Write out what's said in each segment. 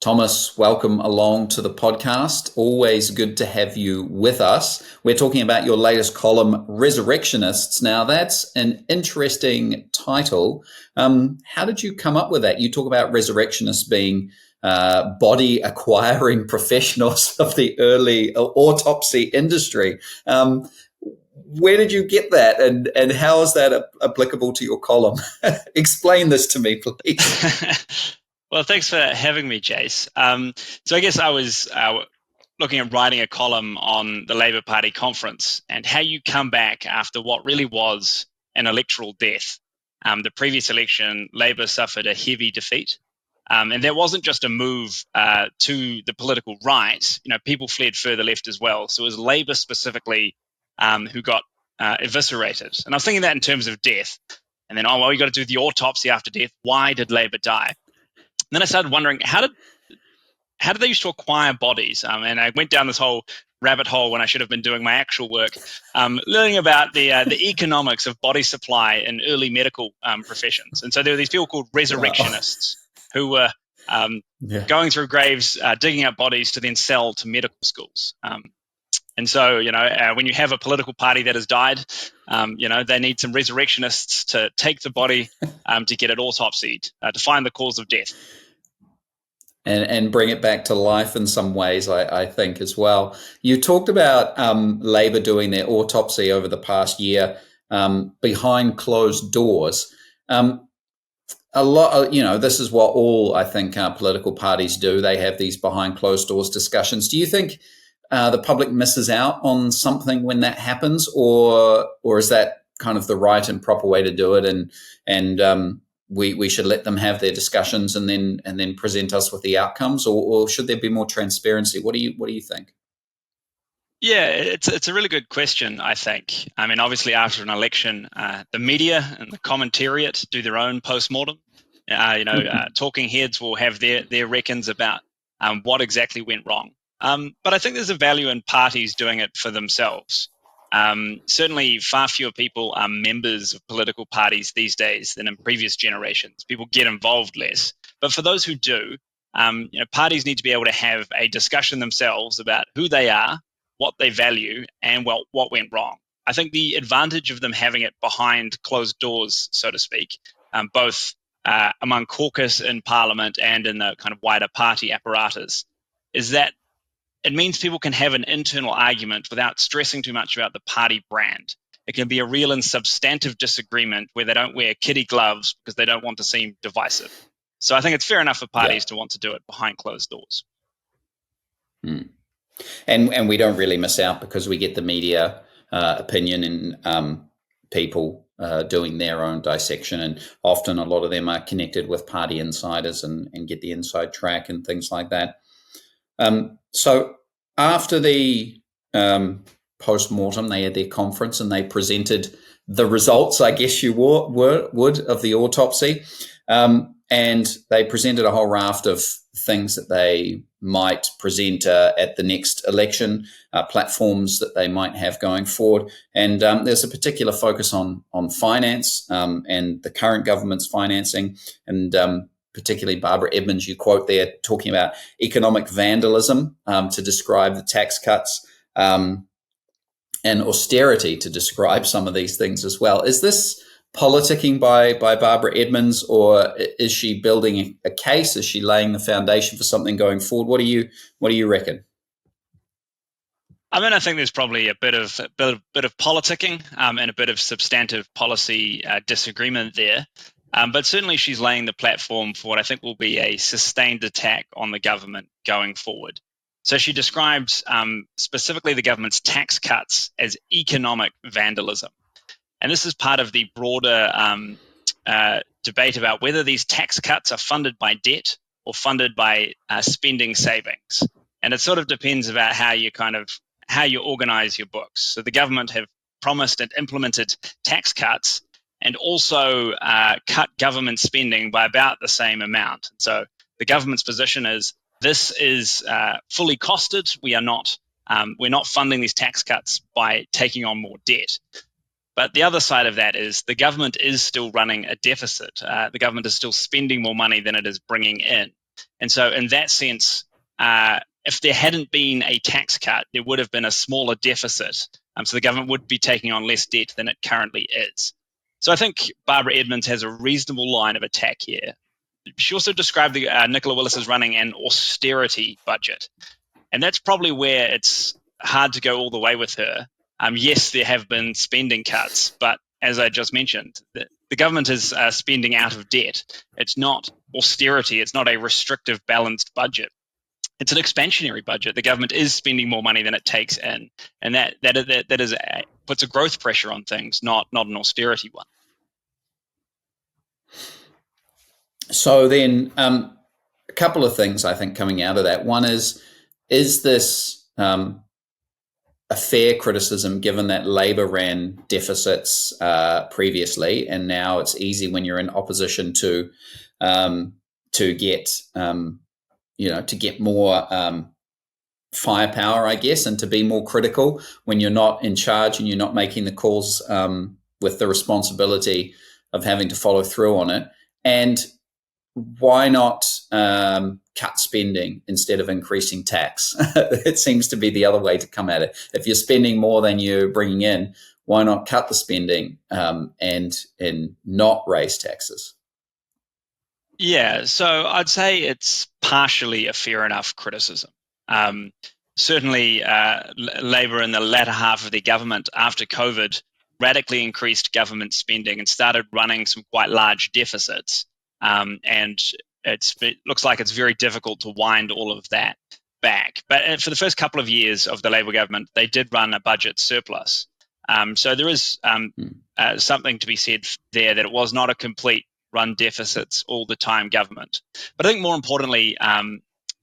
Thomas, welcome along to the podcast. Always good to have you with us. We're talking about your latest column, Resurrectionists. Now, that's an interesting title. How did you come up with that? You talk about resurrectionists being body acquiring professionals of the early autopsy industry. Where did you get that, and how is that applicable to your column? Explain this to me, please. Well, thanks for having me, Jace. So I guess I was looking at writing a column on the Labour Party conference and how you come back after what really was an electoral death. The previous election, Labour suffered a heavy defeat. And there wasn't just a move to the political right. People fled further left as well. So it was Labour specifically who got eviscerated. And I was thinking that in terms of death. And then, you got to do the autopsy after death. Why did Labour die? And then I started wondering, how did they used to acquire bodies? And I went down this whole rabbit hole when I should have been doing my actual work, learning about the economics of body supply in early medical professions. And so there were these people called resurrectionists who were going through graves, digging up bodies to then sell to medical schools. And so, when you have a political party that has died, they need some resurrectionists to take the body to get it autopsied, to find the cause of death. And bring it back to life in some ways, I think, as well. You talked about Labour doing their autopsy over the past year behind closed doors. A lot, this is what all, I think, political parties do. They have these behind closed doors discussions. Do you think the public misses out on something when that happens, or is that kind of the right and proper way to do it, and we should let them have their discussions and then present us with the outcomes, or should there be more transparency? What do you think? Yeah, it's a really good question, I think. I mean, obviously after an election, the media and the commentariat do their own post-mortem. Talking heads will have their reckons about what exactly went wrong. But I think there's a value in parties doing it for themselves. Certainly far fewer people are members of political parties these days than in previous generations. People get involved less. But for those who do, parties need to be able to have a discussion themselves about who they are, what they value, and what went wrong. I think the advantage of them having it behind closed doors, so to speak, both among caucus in Parliament and in the kind of wider party apparatus, is that it means people can have an internal argument without stressing too much about the party brand. It can be a real and substantive disagreement where they don't wear kitty gloves because they don't want to seem divisive. So I think it's fair enough for parties to want to do it behind closed doors. And we don't really miss out because we get the media opinion and people doing their own dissection. And often a lot of them are connected with party insiders and get the inside track and things like that. So after the post-mortem, they had their conference and they presented the results, I guess you would, of the autopsy. And they presented a whole raft of things that they might present at the next election, platforms that they might have going forward. And there's a particular focus on finance and the current government's financing, and particularly Barbara Edmonds, you quote there, talking about economic vandalism to describe the tax cuts, and austerity to describe some of these things as well. Is this politicking by Barbara Edmonds, or is she building a case? Is she laying the foundation for something going forward? What do you reckon? I mean, I think there's probably a bit of politicking and a bit of substantive policy disagreement there. But certainly she's laying the platform for what I think will be a sustained attack on the government going forward. So she describes specifically the government's tax cuts as economic vandalism. And this is part of the broader debate about whether these tax cuts are funded by debt or funded by spending savings. And it sort of depends about how you organize your books. So the government have promised and implemented tax cuts and also cut government spending by about the same amount. So the government's position is this is fully costed. We're not funding these tax cuts by taking on more debt. But the other side of that is the government is still running a deficit. The government is still spending more money than it is bringing in. And so in that sense, if there hadn't been a tax cut, there would have been a smaller deficit. So the government would be taking on less debt than it currently is. So I think Barbara Edmonds has a reasonable line of attack here. She also described Nicola Willis as running an austerity budget. And that's probably where it's hard to go all the way with her. Yes, there have been spending cuts, but as I just mentioned, the government is spending out of debt. It's not austerity. It's not a restrictive, balanced budget. It's an expansionary budget. The government is spending more money than it takes in, and that puts a growth pressure on things, not an austerity one. So then, a couple of things I think coming out of that. One is this a fair criticism, given that Labor ran deficits previously, and now it's easy when you're in opposition to get more firepower, I guess, and to be more critical when you're not in charge and you're not making the calls with the responsibility of having to follow through on it. And why not cut spending instead of increasing tax? It seems to be the other way to come at it. If you're spending more than you're bringing in, why not cut the spending and not raise taxes? Yeah, so I'd say it's partially a fair enough criticism. Certainly, Labor in the latter half of their government after COVID radically increased government spending and started running some quite large deficits. And it looks like it's very difficult to wind all of that back. But for the first couple of years of the Labor government, they did run a budget surplus. So there is something to be said there, that it was not a complete run deficits all the time government. But I think more importantly,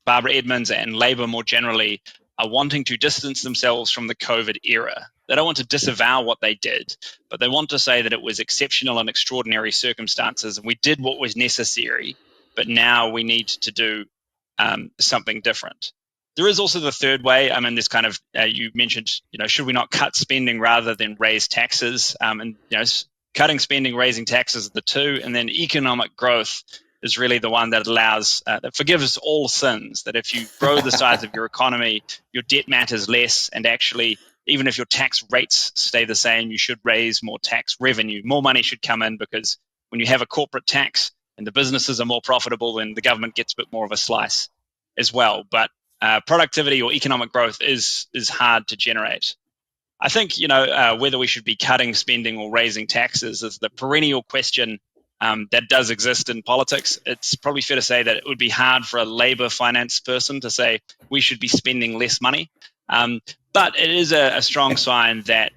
Barbara Edmonds and Labor more generally are wanting to distance themselves from the COVID era. They don't want to disavow what they did, but they want to say that it was exceptional and extraordinary circumstances, and we did what was necessary, but now we need to do something different. There is also the third way. I mean, this kind of, you mentioned, should we not cut spending rather than raise taxes? Cutting spending, raising taxes are the two, and then economic growth is really the one that allows, that forgives all sins, that if you grow the size of your economy, your debt matters less, and actually, even if your tax rates stay the same, you should raise more tax revenue. More money should come in, because when you have a corporate tax and the businesses are more profitable, then the government gets a bit more of a slice as well. But productivity or economic growth is hard to generate. I think, whether we should be cutting spending or raising taxes is the perennial question that does exist in politics. It's probably fair to say that it would be hard for a Labor finance person to say we should be spending less money. But it is a strong sign that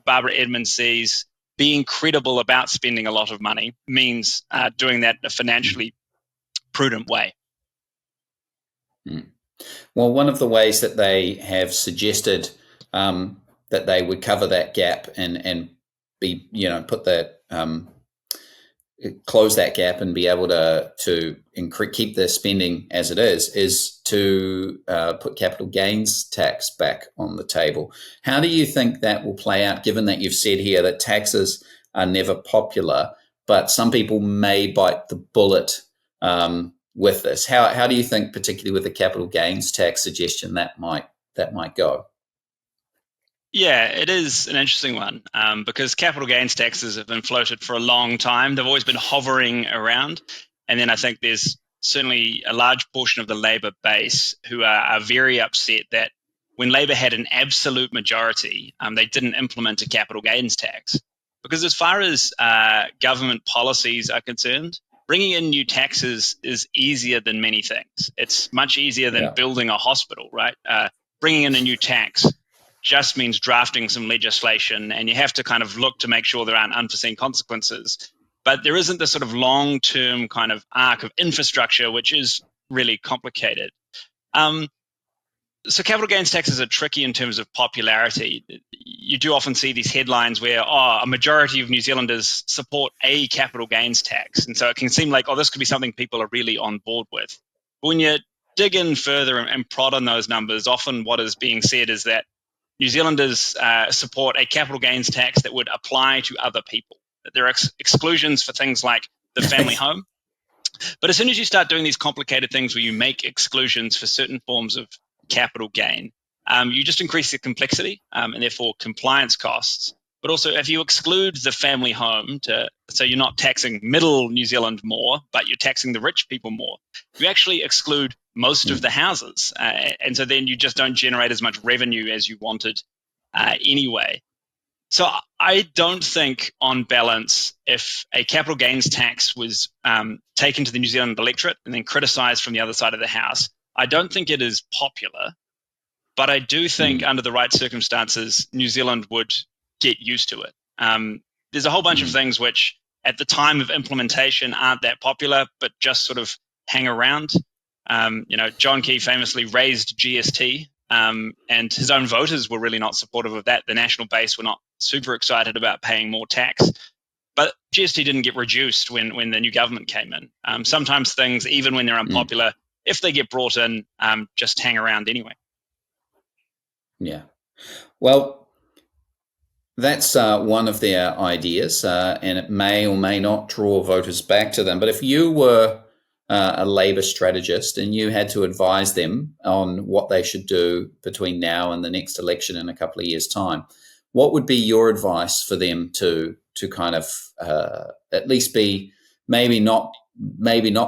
Barbara Edmonds sees being credible about spending a lot of money means doing that in a financially prudent way. Well, one of the ways that they have suggested that they would cover that gap and be, put that, close that gap and be able to keep the spending as it is to put capital gains tax back on the table. How do you think that will play out, given that you've said here that taxes are never popular, but some people may bite the bullet with this? How do you think, particularly with the capital gains tax suggestion, that might go? Yeah, it is an interesting one because capital gains taxes have been floated for a long time. They've always been hovering around. And then I think there's certainly a large portion of the Labor base who are very upset that when Labor had an absolute majority, they didn't implement a capital gains tax. Because as far as government policies are concerned, bringing in new taxes is easier than many things. It's much easier than building a hospital, right? Bringing in a new tax just means drafting some legislation, and you have to kind of look to make sure there aren't unforeseen consequences. But there isn't this sort of long-term kind of arc of infrastructure, which is really complicated. So capital gains taxes are tricky in terms of popularity. You do often see these headlines where, a majority of New Zealanders support a capital gains tax. And so it can seem like, this could be something people are really on board with. But when you dig in further and prod on those numbers, often what is being said is that New Zealanders support a capital gains tax that would apply to other people. There are exclusions for things like the family home. But as soon as you start doing these complicated things where you make exclusions for certain forms of capital gain, you just increase the complexity and therefore compliance costs. But also, if you exclude the family home, so you're not taxing middle New Zealand more, but you're taxing the rich people more, you actually exclude most of the houses. And so then you just don't generate as much revenue as you wanted anyway. So I don't think, on balance, if a capital gains tax was taken to the New Zealand electorate and then criticised from the other side of the house, I don't think it is popular. But I do think under the right circumstances, New Zealand would get used to it. There's a whole bunch of things which at the time of implementation aren't that popular, but just sort of hang around. John Key famously raised GST, and his own voters were really not supportive of that. The national base were not super excited about paying more tax. But GST didn't get reduced when the new government came in. Sometimes things, even when they're unpopular, if they get brought in, just hang around anyway. Yeah. Well, that's one of their ideas, and it may or may not draw voters back to them. But if you were a Labour strategist and you had to advise them on what they should do between now and the next election in a couple of years' time, what would be your advice for them to kind of at least be maybe not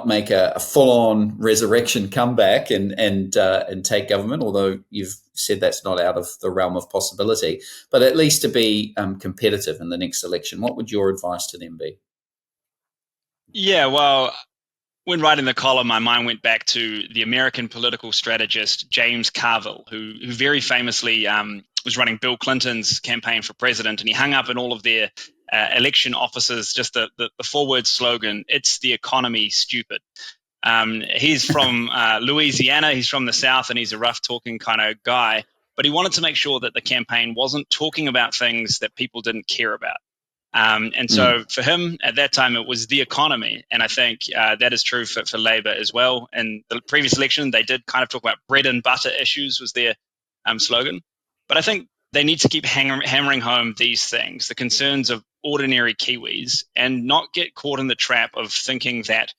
make a full-on resurrection comeback and take government, although you've said that's not out of the realm of possibility, but at least to be competitive in the next election? What would your advice to them be? Yeah, well, when writing the column, my mind went back to the American political strategist James Carville, who very famously was running Bill Clinton's campaign for president, and he hung up in all of their election offices just the four-word slogan, "It's the economy, stupid." He's from Louisiana, he's from the South, and he's a rough-talking kind of guy, but he wanted to make sure that the campaign wasn't talking about things that people didn't care about. And so for him, at that time, it was the economy. And I think that is true for Labour as well. In the previous election, they did kind of talk about bread and butter issues was their slogan. But I think they need to keep hammering home these things, the concerns of ordinary Kiwis, and not get caught in the trap of thinking that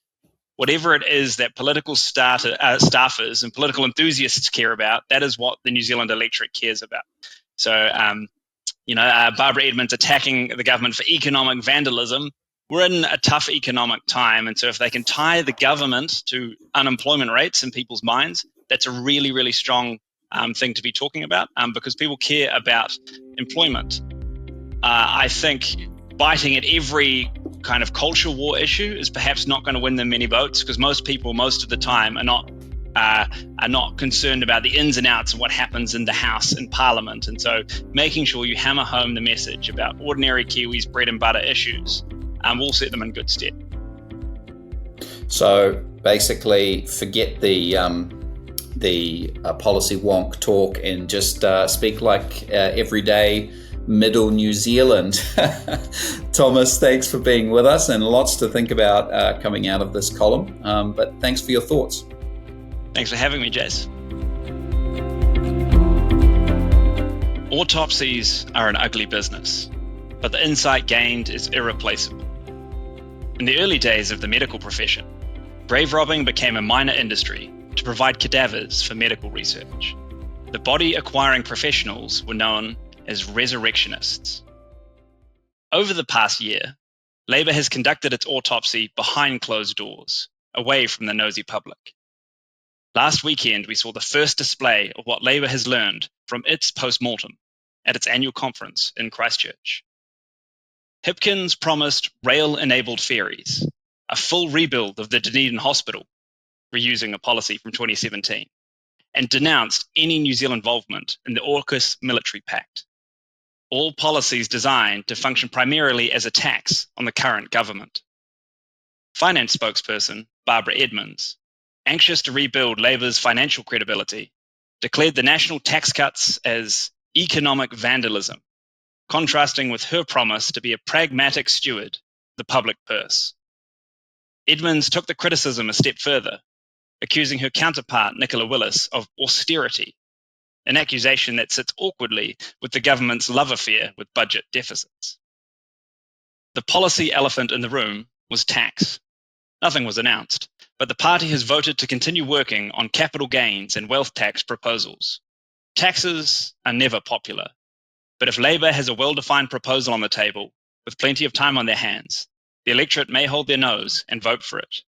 whatever it is that political staffers and political enthusiasts care about, that is what the New Zealand electorate cares about. So, Barbara Edmonds attacking the government for economic vandalism. We're in a tough economic time. And so if they can tie the government to unemployment rates in people's minds, that's a really, really strong thing to be talking about because people care about employment. I think biting at every kind of culture war issue is perhaps not going to win them many votes because most people, most of the time, are not concerned about the ins and outs of what happens in the House and Parliament. And so making sure you hammer home the message about ordinary Kiwis' bread and butter issues will set them in good stead. So basically forget the policy wonk talk and just speak like everyday middle New Zealand. Thomas, thanks for being with us, and lots to think about coming out of this column. But thanks for your thoughts. Thanks for having me, Jace. Autopsies are an ugly business, but the insight gained is irreplaceable. In the early days of the medical profession, grave robbing became a minor industry to provide cadavers for medical research. The body-acquiring professionals were known as resurrectionists. Over the past year, Labour has conducted its autopsy behind closed doors, away from the nosy public. Last weekend, we saw the first display of what Labour has learned from its post-mortem at its annual conference in Christchurch. Hipkins promised rail-enabled ferries, a full rebuild of the Dunedin Hospital, reusing a policy from 2017, and denounced any New Zealand involvement in the AUKUS military pact. All policies designed to function primarily as a tax on the current government. Finance spokesperson Barbara Edmonds, anxious to rebuild Labour's financial credibility, declared the national tax cuts as economic vandalism, contrasting with her promise to be a pragmatic steward of the public purse. Edmonds took the criticism a step further, accusing her counterpart Nicola Willis of austerity, an accusation that sits awkwardly with the government's love affair with budget deficits. The policy elephant in the room was tax. Nothing was announced, but the party has voted to continue working on capital gains and wealth tax proposals. Taxes are never popular, but if Labour has a well-defined proposal on the table, with plenty of time on their hands, the electorate may hold their nose and vote for it.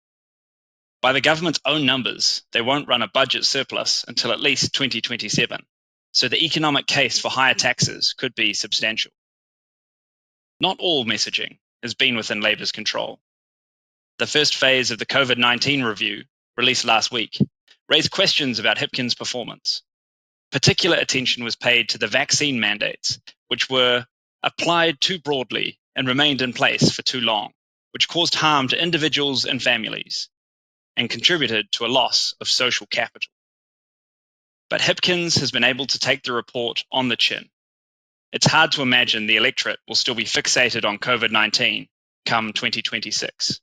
By the government's own numbers, they won't run a budget surplus until at least 2027, so the economic case for higher taxes could be substantial. Not all messaging has been within Labour's control. The first phase of the COVID-19 review, released last week, raised questions about Hipkins' performance. Particular attention was paid to the vaccine mandates, which were applied too broadly and remained in place for too long, which caused harm to individuals and families and contributed to a loss of social capital. But Hipkins has been able to take the report on the chin. It's hard to imagine the electorate will still be fixated on COVID-19 come 2026.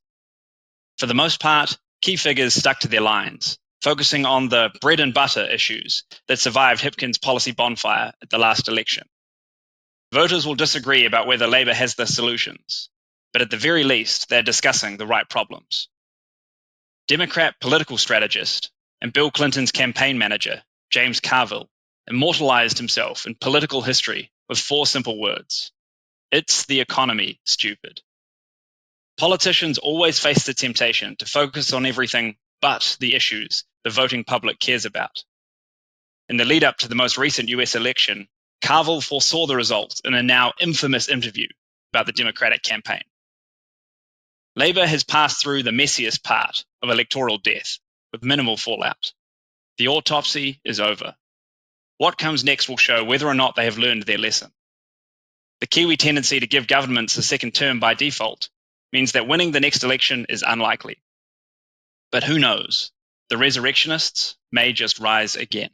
For the most part, key figures stuck to their lines, focusing on the bread and butter issues that survived Hipkins' policy bonfire at the last election. Voters will disagree about whether Labour has the solutions, but at the very least, they're discussing the right problems. Democrat political strategist and Bill Clinton's campaign manager, James Carville, immortalized himself in political history with 4 simple words. It's the economy, stupid. Politicians always face the temptation to focus on everything but the issues the voting public cares about. In the lead up to the most recent US election, Carville foresaw the results in a now infamous interview about the Democratic campaign. Labour has passed through the messiest part of electoral death with minimal fallout. The autopsy is over. What comes next will show whether or not they have learned their lesson. The Kiwi tendency to give governments a second term by default means that winning the next election is unlikely. But who knows? The Resurrectionists may just rise again.